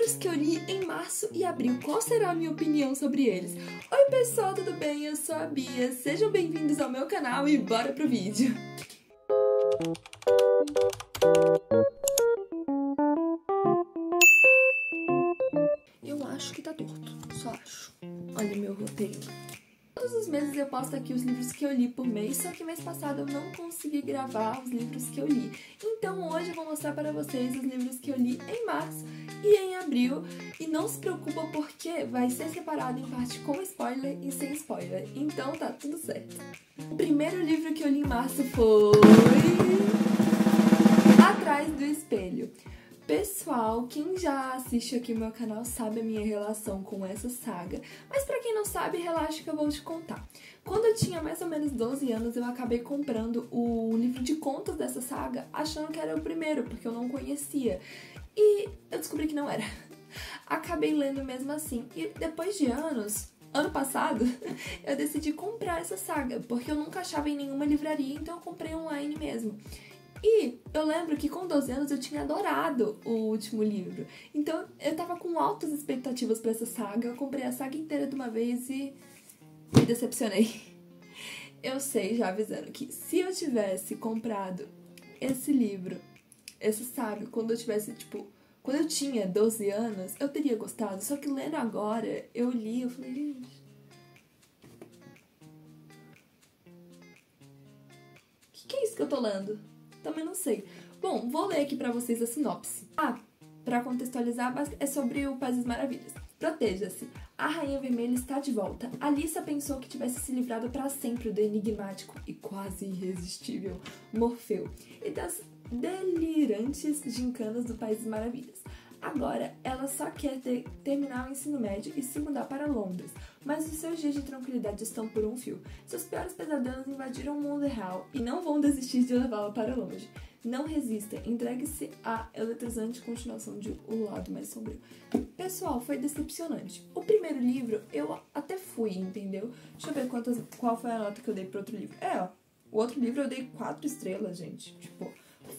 livros que eu li em março e abril. Qual será a minha opinião sobre eles? Oi pessoal, tudo bem? Eu sou a Bia. Sejam bem-vindos ao meu canal e bora pro vídeo. Eu acho que tá torto, só acho. Olha meu roteiro. Todos os meses eu posto aqui os livros que eu li por mês, só que mês passado eu não consegui gravar os livros que eu li. Então hoje eu vou mostrar para vocês os livros que eu li em março e em abril. E não se preocupa porque vai ser separado em parte com spoiler e sem spoiler. Então tá tudo certo. O primeiro livro que eu li em março foi Atrás do Espelho. Pessoal, quem já assiste aqui o meu canal sabe a minha relação com essa saga, mas pra quem não sabe, relaxa que eu vou te contar. Quando eu tinha mais ou menos 12 anos, eu acabei comprando o livro de contos dessa saga, achando que era o primeiro, porque eu não conhecia. E eu descobri que não era. Acabei lendo mesmo assim, e depois de anos, ano passado, eu decidi comprar essa saga, porque eu nunca achava em nenhuma livraria, então eu comprei online mesmo. E eu lembro que com 12 anos eu tinha adorado o último livro. Então eu tava com altas expectativas pra essa saga. Eu comprei a saga inteira de uma vez e me decepcionei. Eu sei, já avisando, que se eu tivesse comprado esse livro, essa saga, quando eu tivesse, quando eu tinha 12 anos, eu teria gostado. Só que lendo agora, eu li, eu falei, gente, que é isso que eu tô lendo? Também não sei. Bom, vou ler aqui pra vocês a sinopse. Pra contextualizar, é sobre o País das Maravilhas. Proteja-se. A Rainha Vermelha está de volta. Alissa pensou que tivesse se livrado para sempre do enigmático e quase irresistível Morfeu e das delirantes gincanas do País das Maravilhas. Agora, ela só quer terminar o ensino médio e se mudar para Londres, mas os seus dias de tranquilidade estão por um fio. Seus piores pesadelos invadiram o mundo real e não vão desistir de levá-la para longe. Não resista, entregue-se à eletrizante continuação de O Lado Mais Sombrio. Pessoal, foi decepcionante. O primeiro livro eu até fui, entendeu? Deixa eu ver qual foi a nota que eu dei pro outro livro. O outro livro eu dei 4 estrelas, gente.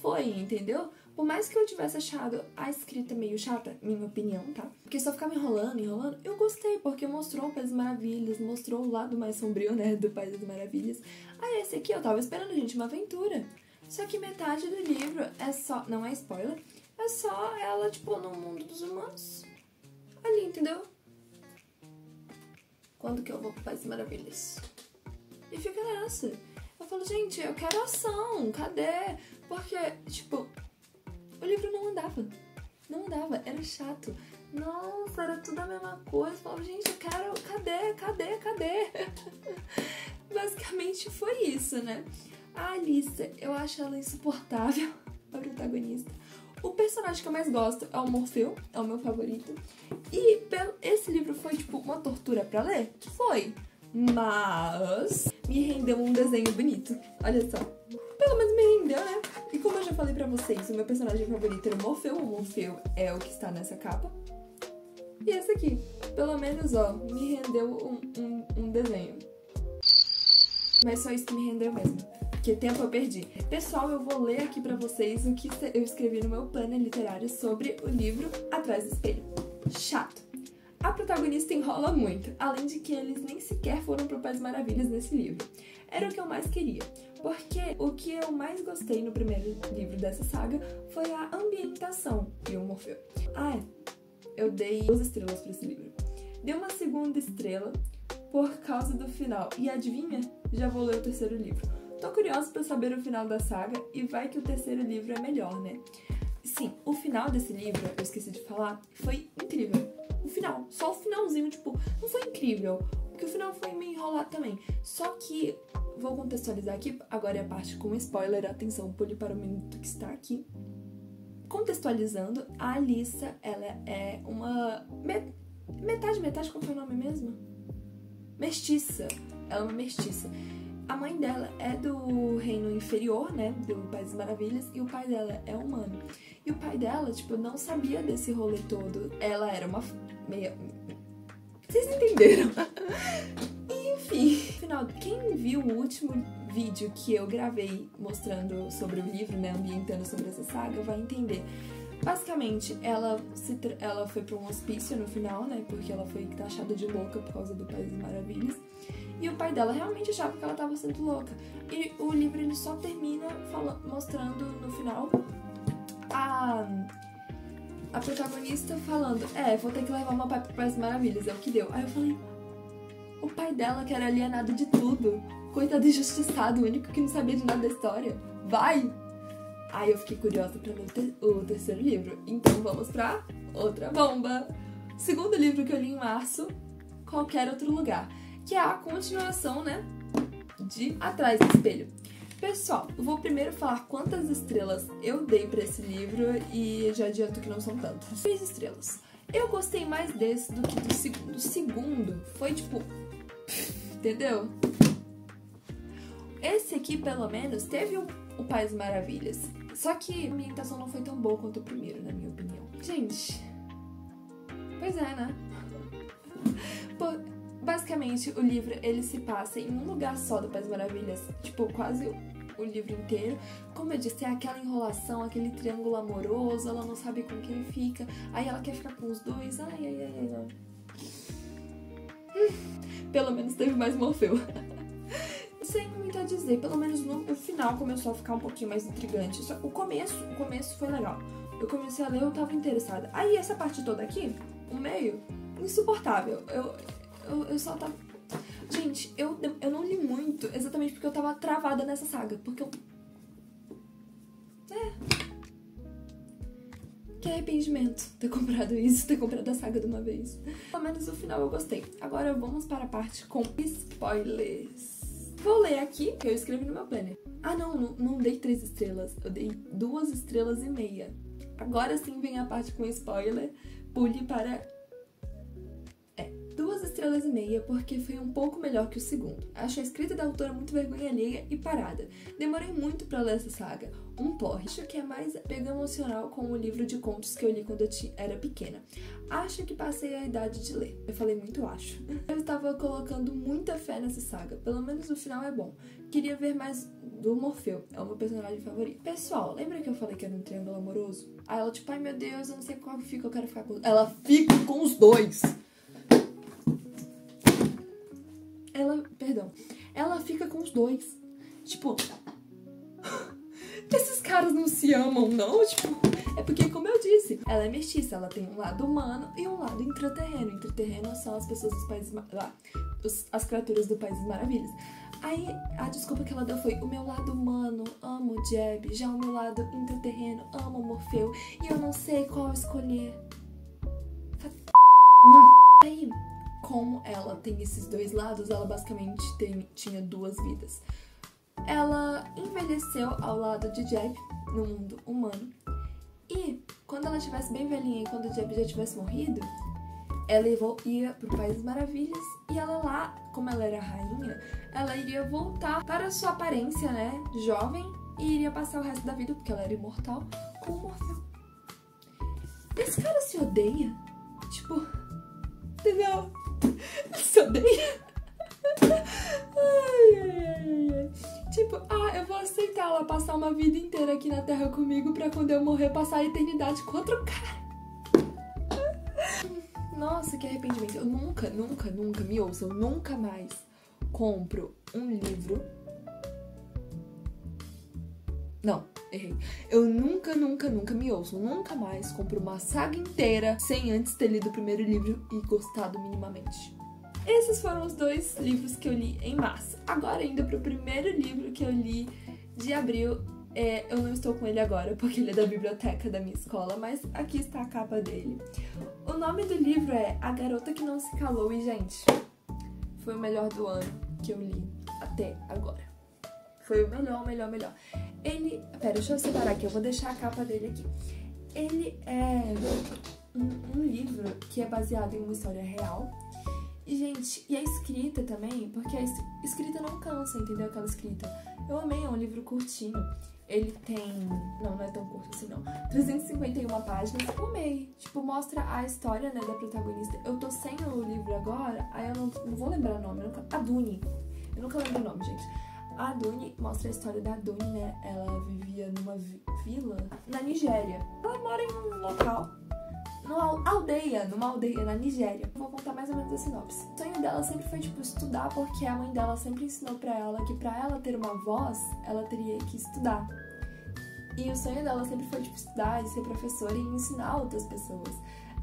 Foi, entendeu? Por mais que eu tivesse achado a escrita meio chata, minha opinião, tá? Porque só ficava enrolando, eu gostei, porque mostrou o País das Maravilhas, mostrou o lado mais sombrio, né, do País das Maravilhas. Aí esse aqui eu tava esperando, gente, uma aventura. Só que metade do livro é só, não é spoiler, é só ela, no mundo dos humanos. Ali, entendeu? Quando que eu vou pro País das Maravilhas? E fica nessa. Eu falo, gente, eu quero ação, cadê? Porque, o livro não andava. Não andava, era chato. Nossa, era tudo a mesma coisa. Eu falava, gente, eu quero... Cadê? Basicamente foi isso, né? A Alissa, eu acho ela insuportável, a protagonista. O personagem que eu mais gosto é o Morfeu, é o meu favorito. E esse livro foi, uma tortura pra ler? Foi. Mas me rendeu um desenho bonito. Olha só. Pelo menos me rendeu, né? E como eu já falei pra vocês, o meu personagem favorito era o Morfeu. O Morfeu é o que está nessa capa. E esse aqui. Pelo menos, ó, me rendeu um desenho. Mas só isso que me rendeu mesmo. Porque tempo eu perdi. Pessoal, eu vou ler aqui pra vocês o que eu escrevi no meu planner literário sobre o livro Atrás do Espelho. Chato. A protagonista enrola muito, além de que eles nem sequer foram pro País Maravilhas nesse livro. Era o que eu mais queria, porque o que eu mais gostei no primeiro livro dessa saga foi a ambientação e o Morfeu. Eu dei 2 estrelas pra esse livro. Dei uma segunda estrela por causa do final, e adivinha? Já vou ler o terceiro livro. Tô curiosa pra saber o final da saga, e vai que o terceiro livro é melhor, né? Sim, o final desse livro, eu esqueci de falar, foi incrível. O final, só o finalzinho, não foi incrível, porque o final foi meio enrolado também. Só que, vou contextualizar aqui, agora é a parte com spoiler, atenção, pule para o minuto que está aqui. Contextualizando, a Alissa, ela é uma metade, qual foi o nome mesmo? Mestiça, ela é uma mestiça. A mãe dela é do reino inferior, né, do País das Maravilhas, e o pai dela é humano. E o pai dela, não sabia desse rolê todo. Ela era uma meia... Vocês entenderam? Enfim, afinal, quem viu o último vídeo que eu gravei mostrando sobre o livro, né, ambientando sobre essa saga, vai entender. Basicamente, ela foi pra um hospício no final, né? Porque ela foi taxada de louca por causa do País das Maravilhas. E o pai dela realmente achava que ela tava sendo louca. E o livro, ele só termina mostrando no final a protagonista falando: vou ter que levar meu pai pro País das Maravilhas, é o que deu. Aí eu falei: o pai dela, que era alienado de tudo, coitado injustiçado, o único que não sabia de nada da história, vai! Aí eu fiquei curiosa pra ler o terceiro livro. Então vamos pra outra bomba. Segundo livro que eu li em março, Qualquer Outro Lugar, que é a continuação, né, de Atrás do Espelho. Pessoal, eu vou primeiro falar quantas estrelas eu dei pra esse livro e já adianto que não são tantas. 3 estrelas. Eu gostei mais desse do que do segundo. O segundo foi tipo... entendeu? Esse aqui, pelo menos, teve o País Maravilhas. Só que a ambientação não foi tão boa quanto o primeiro, na minha opinião. Gente... pois é, né? Basicamente, o livro, ele se passa em um lugar só do País Maravilhas. Tipo, quase o livro inteiro. Como eu disse, é aquela enrolação, aquele triângulo amoroso, ela não sabe com quem fica. Aí ela quer ficar com os dois. Ai. Pelo menos teve mais Morfeu. Sem muito a dizer, pelo menos no final começou a ficar um pouquinho mais intrigante. Só, o começo foi legal. Eu comecei a ler, eu tava interessada. Aí essa parte toda aqui, o meio, insuportável. Eu só tava... Gente, eu não li muito exatamente porque eu tava travada nessa saga. Porque eu... Que arrependimento ter comprado isso, ter comprado a saga de uma vez. Pelo menos no final eu gostei. Agora vamos para a parte com spoilers. Vou ler aqui, que eu escrevi no meu planner. Ah, não dei 3 estrelas. Eu dei 2,5 estrelas. Agora sim vem a parte com spoiler. Pule para... 2,5 estrelas, porque foi um pouco melhor que o segundo. Acho a escrita da autora muito vergonha alheia e parada. Demorei muito pra ler essa saga. Um porre. Acho que é mais apego emocional com o livro de contos que eu li quando eu era pequena. Acho que passei a idade de ler. Eu falei muito acho. Eu estava colocando muita fé nessa saga. Pelo menos o final é bom. Queria ver mais do Morfeu. É o meu personagem favorito. Pessoal, lembra que eu falei que era um triângulo amoroso? Aí ela tipo, ai meu Deus, eu não sei qual que fica, eu quero ficar com... Ela fica com os dois! Ela fica com os dois. Tipo... esses caras não se amam, não? Tipo... é porque, como eu disse, ela é mestiça. Ela tem um lado humano e um lado intraterreno. Intraterreno são as pessoas dos países... as criaturas do País das Maravilhas. Aí, a desculpa que ela deu foi: o meu lado humano, amo o Jeb. Já o meu lado intraterreno, amo o Morfeu. E eu não sei qual escolher. Aí... como ela tem esses dois lados, ela basicamente tinha 2 vidas. Ela envelheceu ao lado de Jeb, no mundo humano. E, quando ela estivesse bem velhinha e quando o Jeb já tivesse morrido, ela ia pro País das Maravilhas. E ela lá, como ela era rainha, ela iria voltar para a sua aparência, né, jovem. E iria passar o resto da vida, porque ela era imortal, com o Morfeu. Esse cara se odeia? Tipo, entendeu? Se odeia? Ai. Tipo, eu vou aceitar ela passar uma vida inteira aqui na Terra comigo pra quando eu morrer passar a eternidade com outro cara. Nossa, que arrependimento. Eu nunca me ouçam, eu nunca mais compro um livro. Não, errei. Eu nunca me ouço, nunca mais compro uma saga inteira sem antes ter lido o primeiro livro e gostado minimamente. Esses foram os 2 livros que eu li em março. Agora, indo pro primeiro livro que eu li de abril, eu não estou com ele agora, porque ele é da biblioteca da minha escola, mas aqui está a capa dele. O nome do livro é A Garota que Não Se Calou e, gente, foi o melhor do ano que eu li até agora. Foi o melhor. Ele... pera, deixa eu separar aqui, eu vou deixar a capa dele aqui. Ele é um livro que é baseado em uma história real. E, gente, e a escrita também, porque a escrita não cansa, entendeu? Aquela escrita. Eu amei, é um livro curtinho. Ele tem... não é tão curto assim, não. 351 páginas. Eu amei. Tipo, mostra a história, né, da protagonista. Eu tô sem o livro agora, aí eu não vou lembrar o nome. A Duni. Eu nunca lembro o nome, gente. A Aduni mostra a história da Aduni, né? Ela vivia numa vila na Nigéria. Ela mora em um local, numa aldeia na Nigéria. Vou contar mais ou menos a sinopse. O sonho dela sempre foi, tipo, estudar, porque a mãe dela sempre ensinou pra ela que pra ela ter uma voz, ela teria que estudar. E o sonho dela sempre foi, tipo, estudar e ser professora e ensinar outras pessoas.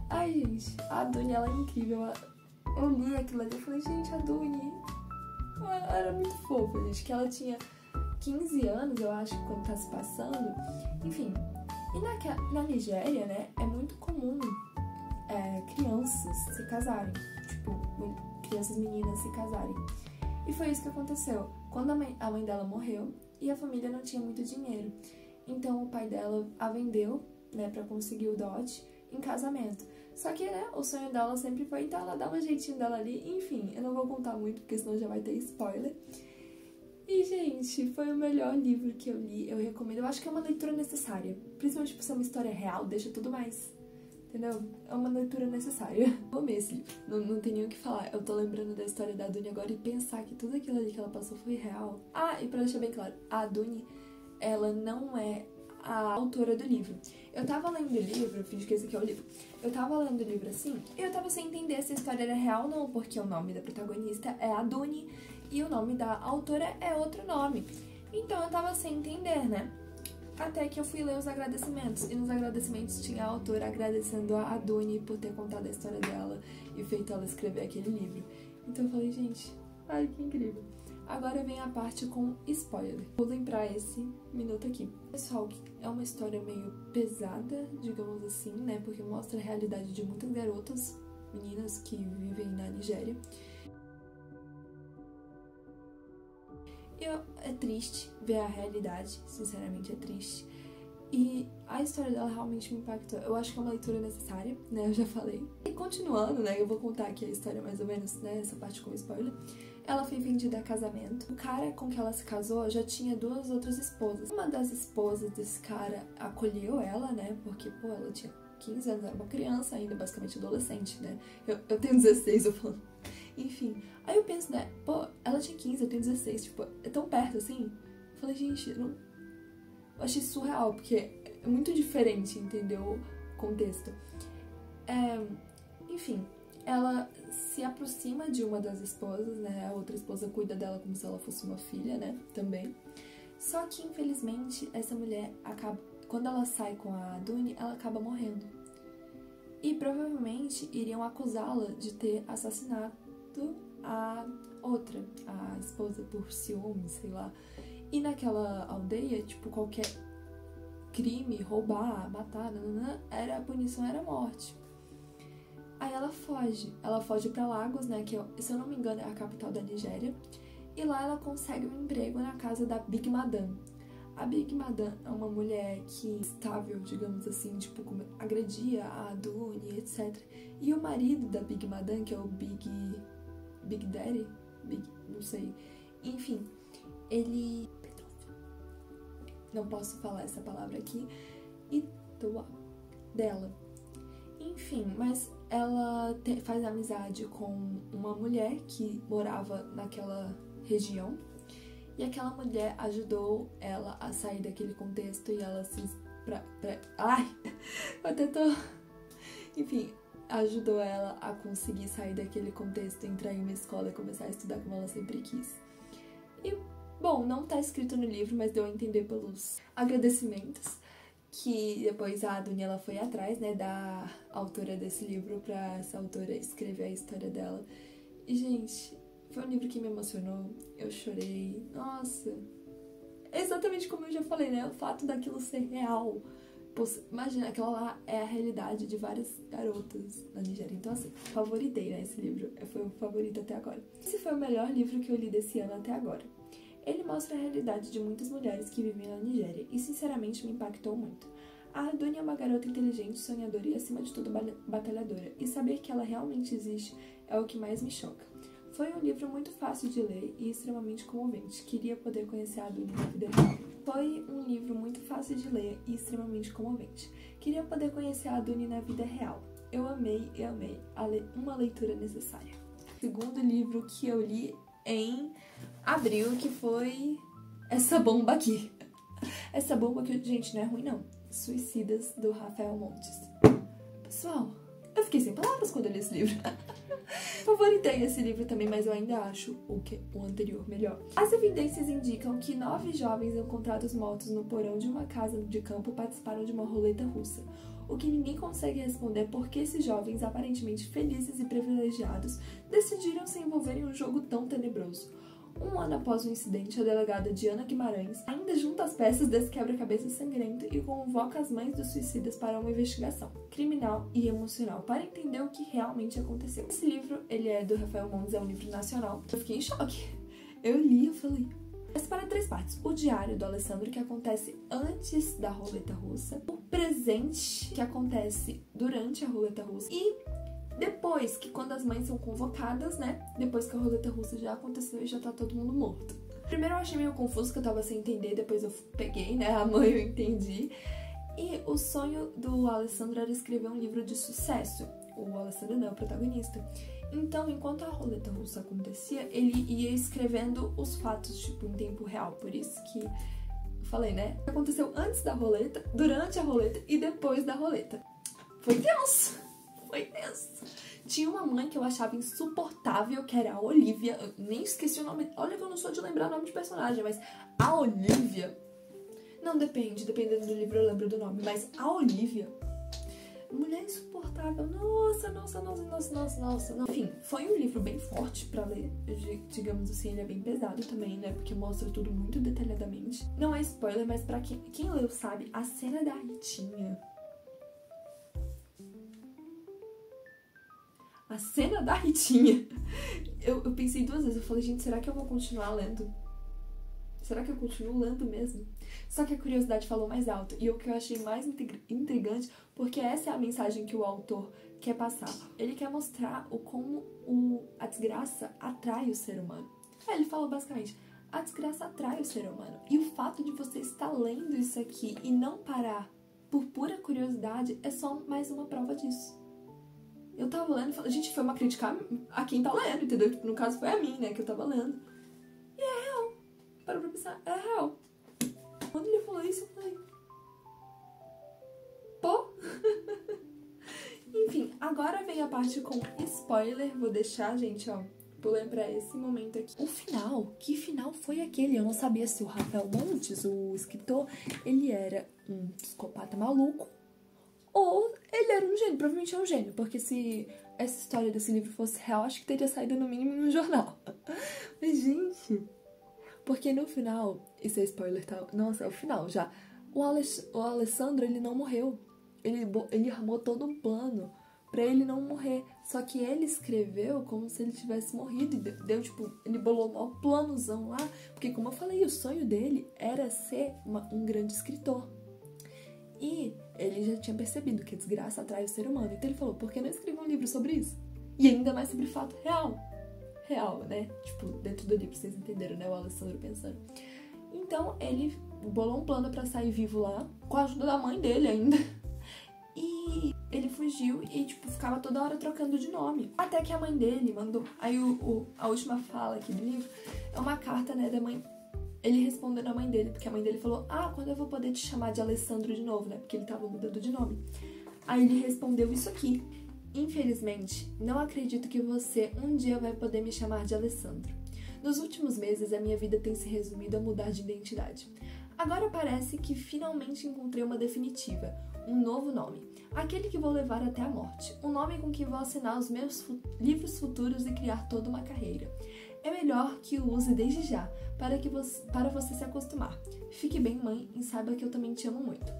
Ai, gente, a Aduni, ela é incrível. Eu li aquilo ali e falei, gente, a Aduni, ela era muito fofa, gente, que ela tinha 15 anos, eu acho, quando tá se passando. Enfim, e na Nigéria, né, é muito comum crianças se casarem. Tipo, crianças meninas se casarem. E foi isso que aconteceu. Quando a mãe dela morreu e a família não tinha muito dinheiro. Então o pai dela a vendeu, né, pra conseguir o dote em casamento. Só que, né, o sonho dela sempre foi, então ela dá um jeitinho dela ali. Enfim, eu não vou contar muito, porque senão já vai ter spoiler. E, gente, foi o melhor livro que eu li, eu recomendo. Eu acho que é uma leitura necessária. Principalmente por ser uma história real, deixa tudo mais, entendeu? É uma leitura necessária. Eu amei esse livro, não tem nem o que falar. Eu tô lembrando da história da Aduni agora e pensar que tudo aquilo ali que ela passou foi real. Ah, e pra deixar bem claro, a Aduni, ela não é a autora do livro. Eu tava lendo o livro, finge que esse aqui é o livro. Eu tava lendo o livro assim, e eu tava sem entender se a história era real ou não, porque o nome da protagonista é Aduni e o nome da autora é outro nome. Então eu tava sem entender, né? Até que eu fui ler os agradecimentos, e nos agradecimentos tinha a autora agradecendo a Aduni por ter contado a história dela e feito ela escrever aquele livro. Então eu falei, gente, ai que incrível. Agora vem a parte com spoiler. Pulem pra esse minuto aqui. Pessoal, é uma história meio pesada, digamos assim, né? Porque mostra a realidade de muitas garotas, meninas que vivem na Nigéria. E é triste ver a realidade, sinceramente é triste. E a história dela realmente me impactou. Eu acho que é uma leitura necessária, né? Eu já falei. E continuando, né? Eu vou contar aqui a história mais ou menos, né? Essa parte com spoiler. Ela foi vendida a casamento. O cara com que ela se casou já tinha 2 outras esposas. Uma das esposas desse cara acolheu ela, né? Porque, pô, ela tinha 15 anos, era uma criança ainda, basicamente adolescente, né? Eu tenho 16, eu falo. Enfim, aí eu penso, né? Pô, ela tinha 15, eu tenho 16, tipo, é tão perto assim. Eu falei, gente, eu achei surreal, porque é muito diferente, entendeu? O contexto. Enfim, ela se aproxima de uma das esposas, né? A outra esposa cuida dela como se ela fosse uma filha, né? Também. Só que, infelizmente, essa mulher acaba... Quando ela sai com a Aduni, ela acaba morrendo. E provavelmente iriam acusá-la de ter assassinado a outra, a esposa, por ciúme, sei lá. E naquela aldeia, tipo, qualquer crime, roubar, matar, a punição era a morte. Aí ela foge pra Lagos, né, que se eu não me engano é a capital da Nigéria, e lá ela consegue um emprego na casa da Big Madam. A Big Madam é uma mulher que estável, digamos assim, tipo, agredia a Aduni, etc. E o marido da Big Madam, que é o Big Daddy, não sei, enfim, ele... Não posso falar essa palavra aqui. E dela. Enfim, mas ela faz amizade com uma mulher que morava naquela região. E aquela mulher ajudou ela a sair daquele contexto e ela se... Ai! Eu até tô... Enfim, ajudou ela a conseguir sair daquele contexto, entrar em uma escola e começar a estudar como ela sempre quis. E, bom, não tá escrito no livro, mas deu a entender pelos agradecimentos que depois a Aduni, ela foi atrás, né, da autora desse livro pra essa autora escrever a história dela. E, gente, foi um livro que me emocionou, eu chorei, nossa. É exatamente como eu já falei, né, o fato daquilo ser real. Imagina, aquela lá é a realidade de várias garotas na Nigéria. Então, assim, favoritei, né, esse livro. Foi o favorito até agora. Esse foi o melhor livro que eu li desse ano até agora. Ele mostra a realidade de muitas mulheres que vivem na Nigéria e, sinceramente, me impactou muito. A Aduni é uma garota inteligente, sonhadora e, acima de tudo, batalhadora. E saber que ela realmente existe é o que mais me choca. Foi um livro muito fácil de ler e extremamente comovente. Queria poder conhecer a Aduni na vida real. Foi um livro muito fácil de ler e extremamente comovente. Queria poder conhecer a Aduni na vida real. Eu amei uma leitura necessária. O segundo livro que eu li em abril, que foi essa bomba aqui. Essa bomba que, gente, não é ruim não. Suicidas, do Rafael Montes. Pessoal, eu fiquei sem palavras quando eu li esse livro. Favoritei esse livro também, mas eu ainda acho o anterior melhor. As evidências indicam que 9 jovens encontrados mortos no porão de uma casa de campo participaram de uma roleta russa. O que ninguém consegue responder é por que esses jovens, aparentemente felizes e privilegiados, decidiram se envolver em um jogo tão tenebroso. Um ano após o incidente, a delegada Diana Guimarães ainda junta as peças desse quebra-cabeça sangrento e convoca as mães dos suicidas para uma investigação criminal e emocional para entender o que realmente aconteceu. Esse livro, ele é do Rafael Montes, é um livro nacional. Eu fiquei em choque. Eu li e falei... Mas para 3 partes. O diário do Alessandro, que acontece antes da roleta russa. O presente, que acontece durante a roleta russa. E depois, que quando as mães são convocadas, né? Depois que a roleta russa já aconteceu e já tá todo mundo morto. Primeiro eu achei meio confuso, que eu tava sem entender. Depois eu peguei, né? A mãe eu entendi. E o sonho do Alessandro era escrever um livro de sucesso. O Alessandro não é o protagonista. Então, enquanto a roleta russa acontecia, ele ia escrevendo os fatos, tipo, em tempo real. Por isso que eu falei, né? Aconteceu antes da roleta, durante a roleta e depois da roleta. Foi tenso! Foi tenso! Tinha uma mãe que eu achava insuportável, que era a Olivia. Eu nem esqueci o nome. Olha que eu não sou de lembrar o nome de personagem, mas a Olivia... Não, dependendo do livro eu lembro do nome, mas a Olivia... Mulher insuportável, nossa. Enfim, foi um livro bem forte pra ler, digamos assim, ele é bem pesado também, né, porque mostra tudo muito detalhadamente. Não é spoiler, mas pra quem leu sabe, a cena da Ritinha. A cena da Ritinha. Eu pensei 2 vezes, eu falei, gente, será que eu vou continuar lendo? Será que eu continuo lendo mesmo? Só que a curiosidade falou mais alto. E o que eu achei mais intrigante, porque essa é a mensagem que o autor quer passar. Ele quer mostrar como a desgraça atrai o ser humano. Ele fala basicamente, a desgraça atrai o ser humano. E o fato de você estar lendo isso aqui e não parar por pura curiosidade é só mais uma prova disso. Eu tava lendo e falei, gente, foi uma crítica a quem tá lendo, entendeu? Tipo, no caso foi a mim, né, que eu tava lendo. E é real. Para pra pensar, é real. Quando ele falou isso, eu falei... Pô! Enfim, agora vem a parte com spoiler. Vou deixar, gente, ó, pulando pra esse momento aqui. O final, que final foi aquele? Eu não sabia se o Rafael Montes, o escritor, ele era um psicopata maluco ou ele era um gênio. Provavelmente é um gênio, porque se essa história desse livro fosse real, acho que teria saído no mínimo no jornal. Mas, gente... Porque no final, isso é spoiler, tá? Nossa, é o final já. O Alessandro, ele não morreu. Ele armou todo um plano pra ele não morrer. Só que ele escreveu como se ele tivesse morrido. E deu tipo, ele bolou um planozão lá. Porque, como eu falei, o sonho dele era ser um grande escritor. E ele já tinha percebido que a desgraça atrai o ser humano. Então ele falou, por que não escrever um livro sobre isso? E ainda mais sobre fato real. Real, né? Tipo, dentro do livro, vocês entenderam, né? O Alessandro pensando. Então, ele bolou um plano pra sair vivo lá, com a ajuda da mãe dele ainda. E ele fugiu e, tipo, ficava toda hora trocando de nome. Até que a mãe dele mandou... Aí, a última fala aqui do livro é uma carta, né, da mãe... Ele respondendo à mãe dele, porque a mãe dele falou, quando eu vou poder te chamar de Alessandro de novo, né? Porque ele tava mudando de nome. Aí ele respondeu isso aqui. Infelizmente, não acredito que você um dia vai poder me chamar de Alessandro. Nos últimos meses, a minha vida tem se resumido a mudar de identidade. Agora parece que finalmente encontrei uma definitiva, um novo nome. Aquele que vou levar até a morte. Um nome com que vou assinar os meus livros futuros e criar toda uma carreira. É melhor que o use desde já, para você se acostumar. Fique bem, mãe, e saiba que eu também te amo muito.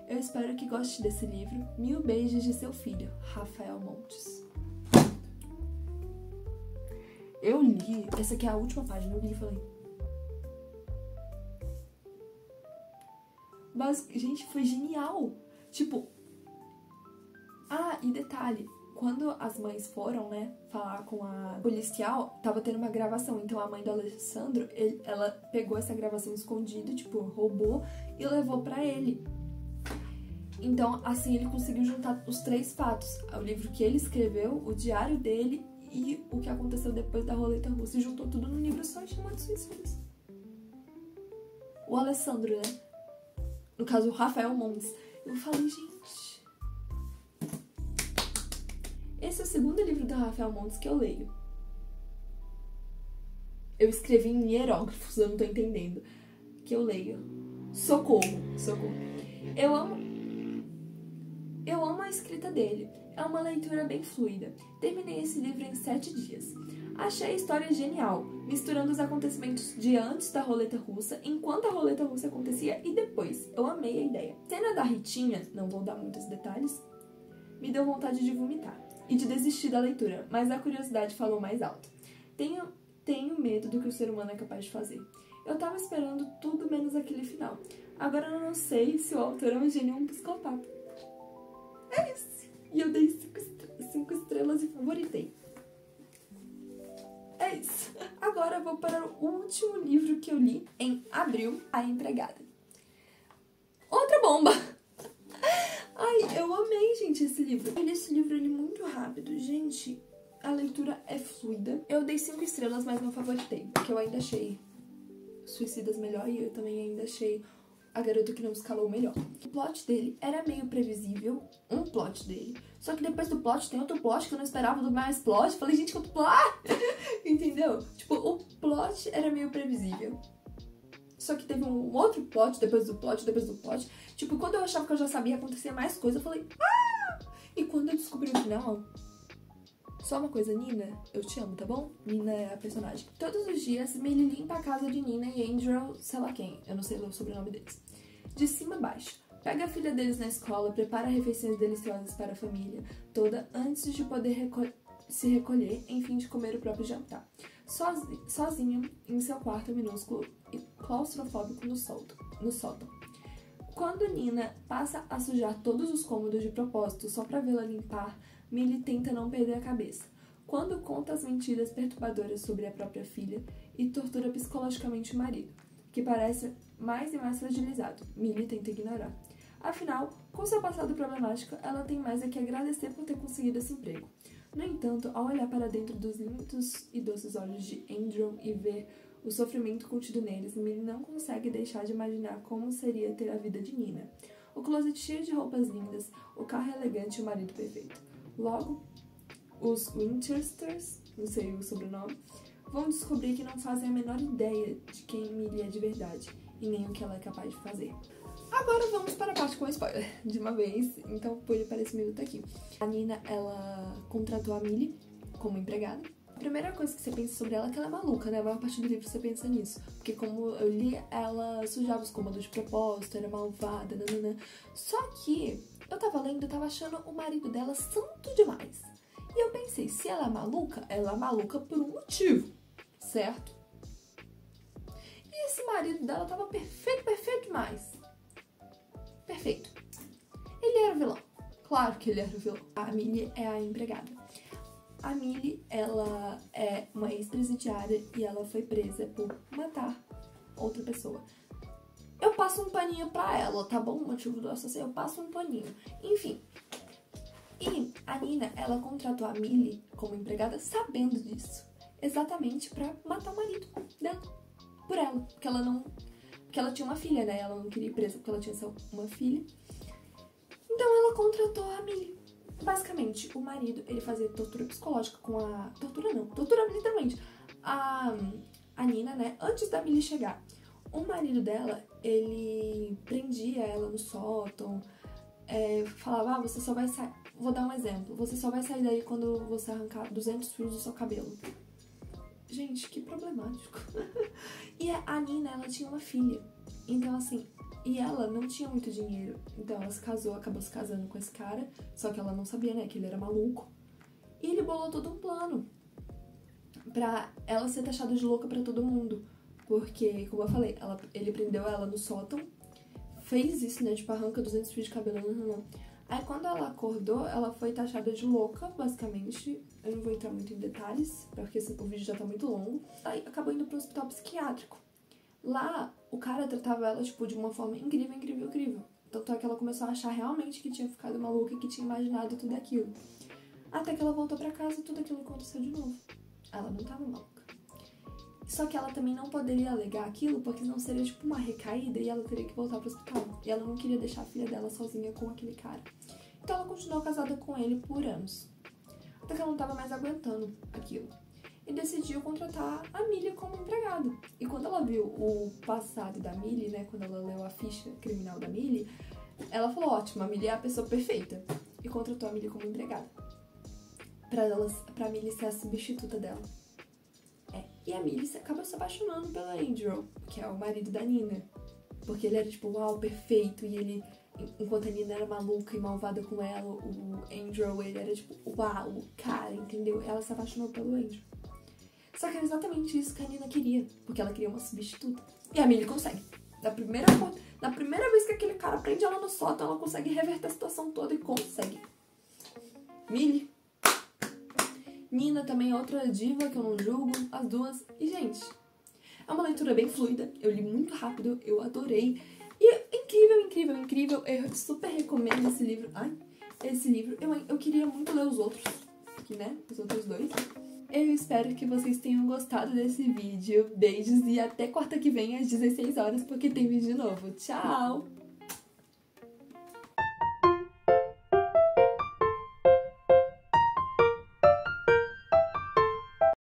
Eu espero que goste desse livro. 1000 beijos de seu filho, Rafael Montes. Eu li, essa aqui é a última página, eu li e falei... Mas, gente, foi genial. Tipo... e detalhe, quando as mães foram, né, falar com a policial, tava tendo uma gravação. Então a mãe do Alessandro, ela pegou essa gravação escondida, tipo, roubou e levou pra ele. Então, assim, ele conseguiu juntar os 3 fatos. O livro que ele escreveu, o diário dele e o que aconteceu depois da roleta russa e juntou tudo num livro só e chamou de Suicidas. O Alessandro, né? No caso, o Rafael Montes. Eu falei, gente... Esse é o segundo livro do Rafael Montes que eu leio. Eu escrevi em hieróglifos, eu não tô entendendo. Que eu leio. Socorro, socorro. Eu amo a escrita dele. É uma leitura bem fluida. Terminei esse livro em 7 dias. Achei a história genial, misturando os acontecimentos de antes da roleta russa, enquanto a roleta russa acontecia e depois. Eu amei a ideia. Cena da Ritinha, não vou dar muitos detalhes, me deu vontade de vomitar e de desistir da leitura, mas a curiosidade falou mais alto. Tenho medo do que o ser humano é capaz de fazer. Eu tava esperando tudo menos aquele final. Agora eu não sei se o autor é um gênio ou um psicopata. É isso. E eu dei 5 estrelas e favoritei. É isso. Agora eu vou para o último livro que eu li em abril, A Empregada. Outra bomba! Ai, eu amei, gente, esse livro. Eu li esse livro ali muito rápido. Gente, a leitura é fluida. Eu dei 5 estrelas, mas não favoritei. Porque eu ainda achei Suicidas melhor e eu também ainda achei A Garota que Não Escalou melhor. O plot dele era meio previsível, um plot dele. Só que depois do plot tem outro plot que eu não esperava do mais plot. Falei, gente, que outro plot? Entendeu? Tipo, o plot era meio previsível. Só que teve um outro plot, depois do plot, depois do plot. Tipo, quando eu achava que eu já sabia acontecer mais coisa, eu falei, ah! E quando eu descobri o final... Só uma coisa, Nina, eu te amo, tá bom? Nina é a personagem. Todos os dias, Millie limpa a casa de Nina e Andrew, sei lá quem, eu não sei o sobrenome deles. De cima a baixo. Pega a filha deles na escola, prepara refeições deliciosas para a família toda antes de poder se recolher, enfim, de comer o próprio jantar. Sozinho, em seu quarto minúsculo e claustrofóbico no sótão. Quando Nina passa a sujar todos os cômodos de propósito só pra vê-la limpar, Millie tenta não perder a cabeça. Quando conta as mentiras perturbadoras sobre a própria filha e tortura psicologicamente o marido, que parece mais e mais fragilizado, Millie tenta ignorar. Afinal, com seu passado problemático, ela tem mais a que agradecer por ter conseguido esse emprego. No entanto, ao olhar para dentro dos lindos e doces olhos de Andrew e ver o sofrimento contido neles, Millie não consegue deixar de imaginar como seria ter a vida de Nina. O closet cheio de roupas lindas, o carro elegante e o marido perfeito. Logo, os Winchesters, não sei o sobrenome, vão descobrir que não fazem a menor ideia de quem Millie é de verdade e nem o que ela é capaz de fazer. Agora vamos para a parte com spoiler, de uma vez, então pule para esse minuto aqui. A Nina, ela contratou a Millie como empregada. A primeira coisa que você pensa sobre ela é que ela é maluca, né? A maior parte do livro você pensa nisso. Porque como eu li, ela sujava os cômodos de propósito, era malvada, nananã. Só que eu tava lendo, eu tava achando o marido dela santo demais. E eu pensei, se ela é maluca por um motivo, certo? E esse marido dela tava perfeito demais. Perfeito. Ele era o vilão. Claro que ele era o vilão. A Millie é a empregada. A Millie, ela é uma ex-presidiária e ela foi presa por matar outra pessoa. Eu passo um paninho pra ela, tá bom? O motivo do assassino, eu passo um paninho. Enfim. E a Nina, ela contratou a Millie como empregada sabendo disso. Exatamente pra matar o marido dela. Por ela. Porque ela tinha uma filha, né? Ela não queria ir presa porque ela tinha só uma filha. Então ela contratou a Millie. Basicamente, o marido, ele fazia tortura psicológica com a... Tortura literalmente. A Nina, né? Antes da Millie chegar. O marido dela, ele prendia ela no sótão. Falava, você só vai sair... Vou dar um exemplo. Você só vai sair daí quando você arrancar 200 fios do seu cabelo. Gente, que problemático. E a Nina, ela tinha uma filha. Então, assim... E ela não tinha muito dinheiro, então ela se casou, acabou se casando com esse cara, só que ela não sabia, né, que ele era maluco. E ele bolou todo um plano pra ela ser taxada de louca pra todo mundo. Porque, como eu falei, ele prendeu ela no sótão, fez isso, né, tipo, arranca 200 fios de cabelo, não. Aí quando ela acordou, ela foi taxada de louca, basicamente. Eu não vou entrar muito em detalhes, porque o vídeo já tá muito longo. Aí acabou indo pro hospital psiquiátrico. Lá, o cara tratava ela, tipo, de uma forma incrível. Tanto é que ela começou a achar realmente que tinha ficado maluca e que tinha imaginado tudo aquilo. Até que ela voltou pra casa e tudo aquilo aconteceu de novo. Ela não tava maluca. Só que ela também não poderia alegar aquilo, porque senão seria tipo uma recaída e ela teria que voltar pro hospital. E ela não queria deixar a filha dela sozinha com aquele cara. Então ela continuou casada com ele por anos. Até que ela não tava mais aguentando aquilo. E decidiu contratar a Millie como empregada. E quando ela viu o passado da Millie, né, quando ela leu a ficha criminal da Millie, ela falou, ótimo, a Millie é a pessoa perfeita. E contratou a Millie como empregada. Pra Millie ser a substituta dela. E a Millie acaba se apaixonando pelo Andrew, que é o marido da Nina. Porque ele era tipo, uau, perfeito. E ele, enquanto a Nina era maluca e malvada com ela, o Andrew, ele era tipo, uau, o cara, entendeu? Ela se apaixonou pelo Andrew. Só que era exatamente isso que a Nina queria, porque ela queria uma substituta. E a Millie consegue. Na primeira vez que aquele cara prende ela no sótão, ela consegue reverter a situação toda e consegue. Millie. Nina também é outra diva que eu não julgo, as duas. E, gente, é uma leitura bem fluida, eu li muito rápido, eu adorei. E é incrível, incrível, incrível. Eu super recomendo esse livro. Esse livro. Eu queria muito ler os outros, aqui, né? Os outros dois. Eu espero que vocês tenham gostado desse vídeo. Beijos e até quarta que vem às 16 horas, porque tem vídeo novo. Tchau!